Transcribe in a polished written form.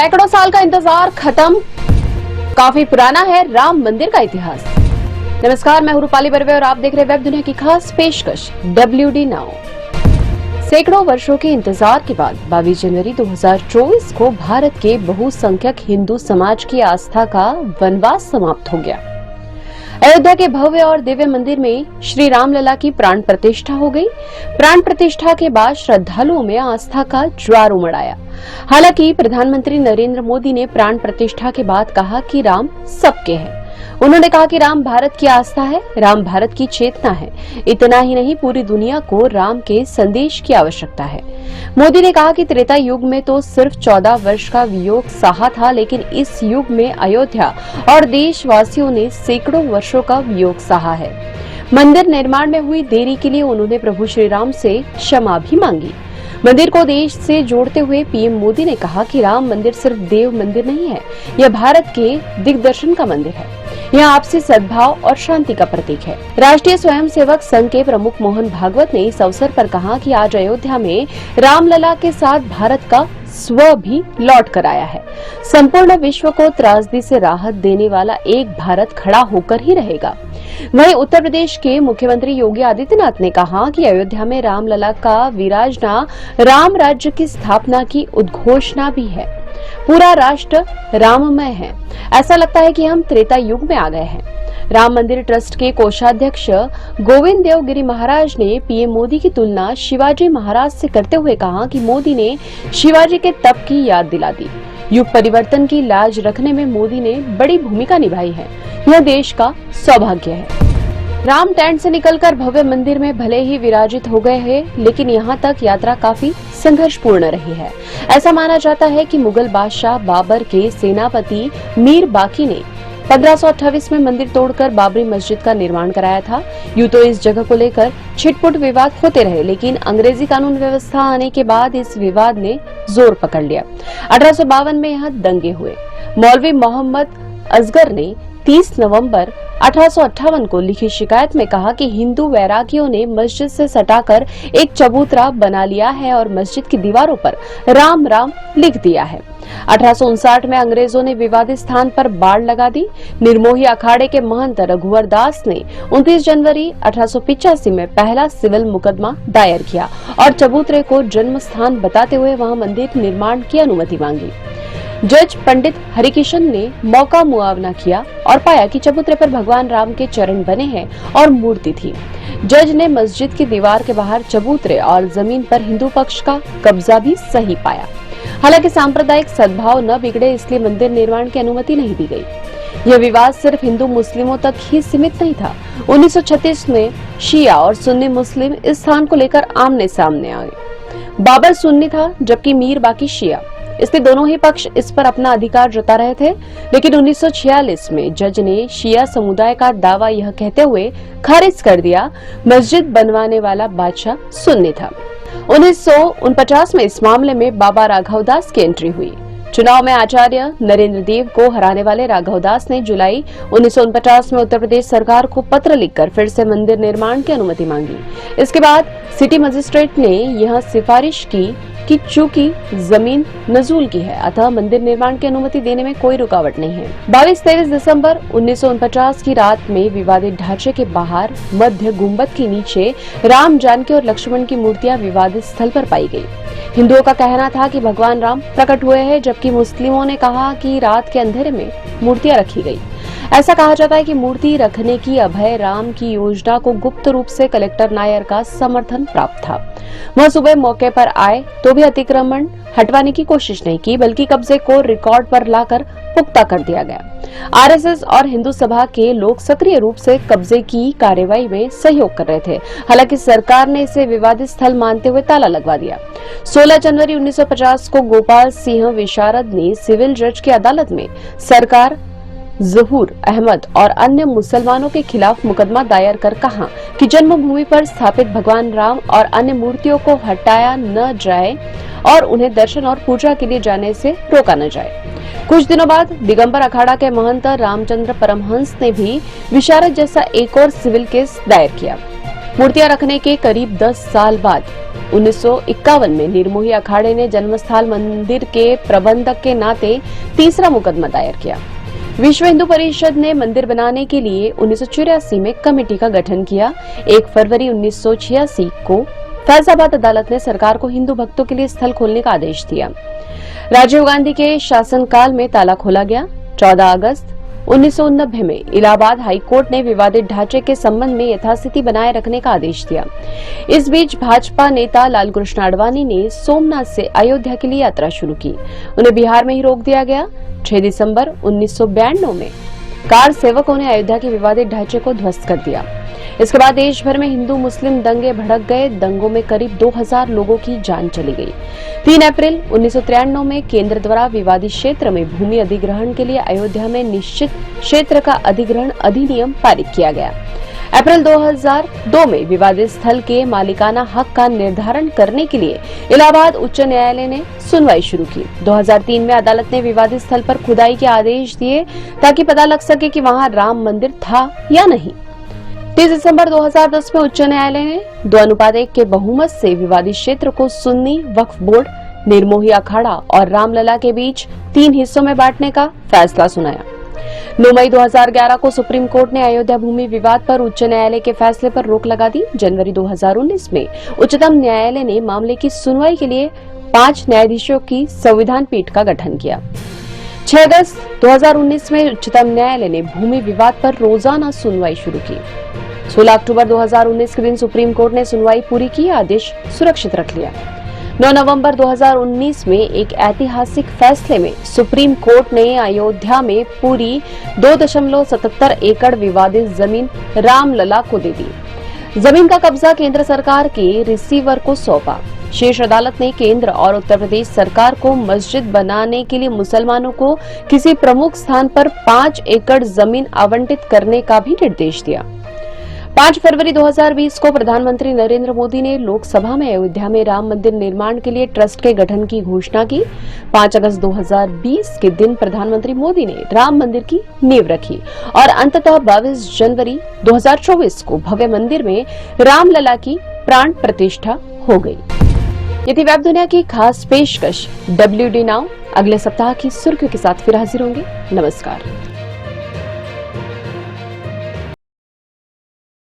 सैकड़ों साल का इंतजार खत्म, काफी पुराना है राम मंदिर का इतिहास। नमस्कार, मैं हूं रूपाली बर्वे और आप देख रहे हैं वेब दुनिया की खास पेशकश WD नाउ। सैकड़ों वर्षों के इंतजार के बाद 22 जनवरी 2024 को भारत के बहुसंख्यक हिंदू समाज की आस्था का वनवास समाप्त हो गया। अयोध्या के भव्य और दिव्य मंदिर में श्री रामलला की प्राण प्रतिष्ठा हो गई। प्राण प्रतिष्ठा के बाद श्रद्धालुओं में आस्था का ज्वार उमड़ आया। हालांकि प्रधानमंत्री नरेंद्र मोदी ने प्राण प्रतिष्ठा के बाद कहा कि राम सबके हैं। उन्होंने कहा कि राम भारत की आस्था है, राम भारत की चेतना है। इतना ही नहीं, पूरी दुनिया को राम के संदेश की आवश्यकता है। मोदी ने कहा कि त्रेता युग में तो सिर्फ 14 वर्ष का वियोग सहा था, लेकिन इस युग में अयोध्या और देशवासियों ने सैकड़ों वर्षों का वियोग सहा है। मंदिर निर्माण में हुई देरी के लिए उन्होंने प्रभु श्री राम से क्षमा भी मांगी। मंदिर को देश से जोड़ते हुए पीएम मोदी ने कहा कि राम मंदिर सिर्फ देव मंदिर नहीं है, यह भारत के दिग्दर्शन का मंदिर है। यह आपसी सद्भाव और शांति का प्रतीक है। राष्ट्रीय स्वयंसेवक संघ के प्रमुख मोहन भागवत ने इस अवसर पर कहा कि आज अयोध्या में रामलला के साथ भारत का स्व भी लौट कर आया है। संपूर्ण विश्व को त्रासदी से राहत देने वाला एक भारत खड़ा होकर ही रहेगा। वहीं उत्तर प्रदेश के मुख्यमंत्री योगी आदित्यनाथ ने कहा कि अयोध्या में रामलला का विराजना राम राज्य की स्थापना की उद्घोषणा भी है। पूरा राष्ट्र राममय है। ऐसा लगता है कि हम त्रेता युग में आ गए हैं। राम मंदिर ट्रस्ट के कोषाध्यक्ष गोविंद देव गिरी महाराज ने पीएम मोदी की तुलना शिवाजी महाराज से करते हुए कहा कि मोदी ने शिवाजी के तप की याद दिला दी। युग परिवर्तन की लाज रखने में मोदी ने बड़ी भूमिका निभाई है। यह देश का सौभाग्य है। राम टेंट से निकलकर भव्य मंदिर में भले ही विराजित हो गए हैं, लेकिन यहाँ तक यात्रा काफी संघर्षपूर्ण रही है। ऐसा माना जाता है कि मुगल बादशाह बाबर के सेनापति मीर बाकी ने 1528 में मंदिर तोड़कर बाबरी मस्जिद का निर्माण कराया था। यूं तो इस जगह को लेकर छिटपुट विवाद होते रहे, लेकिन अंग्रेजी कानून व्यवस्था आने के बाद इस विवाद ने जोर पकड़ लिया। 1852 में यहाँ दंगे हुए। मौलवी मोहम्मद असगर ने 30 नवंबर 1858 को लिखी शिकायत में कहा कि हिंदू वैरागियों ने मस्जिद से सटाकर एक चबूतरा बना लिया है और मस्जिद की दीवारों पर राम राम लिख दिया है। 1859 में अंग्रेजों ने विवादित स्थान पर बाड़ लगा दी। निर्मोही अखाड़े के महंत रघुवर दास ने 29 जनवरी 1885 में पहला सिविल मुकदमा दायर किया और चबूतरे को जन्म स्थान बताते हुए वहां मंदिर निर्माण की अनुमति मांगी। जज पंडित हरिकिशन ने मौका मुआवना किया और पाया कि चबूतरे पर भगवान राम के चरण बने हैं और मूर्ति थी। जज ने मस्जिद की दीवार के बाहर चबूतरे और जमीन पर हिंदू पक्ष का कब्जा भी सही पाया। हालांकि सांप्रदायिक सद्भाव न बिगड़े, इसलिए मंदिर निर्माण की अनुमति नहीं दी गई। यह विवाद सिर्फ हिंदू मुस्लिमों तक ही सीमित नहीं था। 1936 में शिया और सुन्नी मुस्लिम इस स्थान को लेकर आमने सामने आए। बाबर सुन्नी था जबकि मीर बाकी शिया, इसलिए दोनों ही पक्ष इस पर अपना अधिकार जता रहे थे। लेकिन 1946 में जज ने शिया समुदाय का दावा यह कहते हुए खारिज कर दिया, मस्जिद बनवाने वाला बादशाह सुन्नी था। 1949 में इस मामले में बाबा राघवदास की एंट्री हुई। चुनाव में आचार्य नरेंद्र देव को हराने वाले राघवदास ने जुलाई 1949 में उत्तर प्रदेश सरकार को पत्र लिखकर फिर से मंदिर निर्माण की अनुमति मांगी। इसके बाद सिटी मजिस्ट्रेट ने यह सिफारिश की कि चूंकि जमीन नजूल की है, अतः मंदिर निर्माण की अनुमति देने में कोई रुकावट नहीं है। 22-23 दिसंबर 1949 की रात में विवादित ढांचे के बाहर मध्य गुंबद के नीचे राम, जानकी और लक्ष्मण की मूर्तियां विवादित स्थल पर पाई गई। हिंदुओं का कहना था कि भगवान राम प्रकट हुए हैं, जबकि मुस्लिमों ने कहा कि रात के अंधेरे में मूर्तियां रखी गई। ऐसा कहा जाता है कि मूर्ति रखने की अभय राम की योजना को गुप्त रूप से कलेक्टर नायर का समर्थन प्राप्त था। वह सुबह मौके पर आए तो भी अतिक्रमण हटवाने की कोशिश नहीं की, बल्कि कब्जे को रिकॉर्ड पर लाकर पुख्ता कर दिया गया। आरएसएस और हिंदू सभा के लोग सक्रिय रूप से कब्जे की कार्रवाई में सहयोग कर रहे थे। हालांकि सरकार ने इसे विवादित स्थल मानते हुए ताला लगवा दिया। 16 जनवरी 1950 को गोपाल सिंह विशारद ने सिविल जज की अदालत में सरकार, जहूर अहमद और अन्य मुसलमानों के खिलाफ मुकदमा दायर कर कहा कि जन्मभूमि पर स्थापित भगवान राम और अन्य मूर्तियों को हटाया न जाए और उन्हें दर्शन और पूजा के लिए जाने से रोका न जाए। कुछ दिनों बाद दिगंबर अखाड़ा के महंत रामचंद्र परमहंस ने भी विशारद जैसा एक और सिविल केस दायर किया। मूर्तियां रखने के करीब 10 साल बाद 1951 में निर्मोही अखाड़े ने जन्मस्थल मंदिर के प्रबंधक के नाते तीसरा मुकदमा दायर किया। विश्व हिंदू परिषद ने मंदिर बनाने के लिए 1984 में कमेटी का गठन किया। 1 फरवरी 1986 को फैजाबाद अदालत ने सरकार को हिंदू भक्तों के लिए स्थल खोलने का आदेश दिया। राजीव गांधी के शासनकाल में ताला खोला गया। 14 अगस्त 1990 में इलाहाबाद हाईकोर्ट ने विवादित ढांचे के संबंध में यथास्थिति बनाए रखने का आदेश दिया। इस बीच भाजपा नेता लालकृष्ण आडवाणी ने सोमनाथ से अयोध्या के लिए यात्रा शुरू की। उन्हें बिहार में ही रोक दिया गया। 6 दिसंबर 1992 में कार सेवकों ने अयोध्या के विवादित ढांचे को ध्वस्त कर दिया। इसके बाद देश भर में हिंदू मुस्लिम दंगे भड़क गए। दंगों में करीब 2000 लोगों की जान चली गई। 3 अप्रैल 1993 में केंद्र द्वारा विवादित क्षेत्र में भूमि अधिग्रहण के लिए अयोध्या में निश्चित क्षेत्र का अधिग्रहण अधिनियम पारित किया गया। अप्रैल 2002 में विवादित स्थल के मालिकाना हक का निर्धारण करने के लिए इलाहाबाद उच्च न्यायालय ने सुनवाई शुरू की। 2003 में अदालत ने विवादित स्थल पर खुदाई के आदेश दिए ताकि पता लग सके कि वहां राम मंदिर था या नहीं। 30 दिसंबर 2010 में उच्च न्यायालय ने 2:1 के बहुमत से विवादित क्षेत्र को सुन्नी वक्फ बोर्ड, निर्मोही अखाड़ा और रामलला के बीच 3 हिस्सों में बांटने का फैसला सुनाया। 9 मई 2011 को सुप्रीम कोर्ट ने अयोध्या भूमि विवाद पर उच्च न्यायालय के फैसले पर रोक लगा दी। जनवरी 2019 में उच्चतम न्यायालय ने मामले की सुनवाई के लिए 5 न्यायाधीशों की संविधान पीठ का गठन किया। 6 अगस्त 2019 में उच्चतम न्यायालय ने भूमि विवाद पर रोजाना सुनवाई शुरू की। 16 अक्टूबर 2019 के दिन सुप्रीम कोर्ट ने सुनवाई पूरी की, आदेश सुरक्षित रख लिया। 9 नवंबर 2019 में एक ऐतिहासिक फैसले में सुप्रीम कोर्ट ने अयोध्या में पूरी 2.77 एकड़ विवादित जमीन रामलला को दे दी। जमीन का कब्जा केंद्र सरकार के रिसीवर को सौंपा। शीर्ष अदालत ने केंद्र और उत्तर प्रदेश सरकार को मस्जिद बनाने के लिए मुसलमानों को किसी प्रमुख स्थान पर 5 एकड़ जमीन आवंटित करने का भी निर्देश दिया। 5 फरवरी 2020 को प्रधानमंत्री नरेंद्र मोदी ने लोकसभा में अयोध्या में राम मंदिर निर्माण के लिए ट्रस्ट के गठन की घोषणा की। 5 अगस्त 2020 के दिन प्रधानमंत्री मोदी ने राम मंदिर की नींव रखी और अंततः 22 जनवरी 2024 को भव्य मंदिर में रामलला की प्राण प्रतिष्ठा हो गई। ये थी वेब दुनिया की खास पेशकश WD नाउ। अगले सप्ताह की सुर्खियों के साथ फिर हाजिर होंगे। नमस्कार।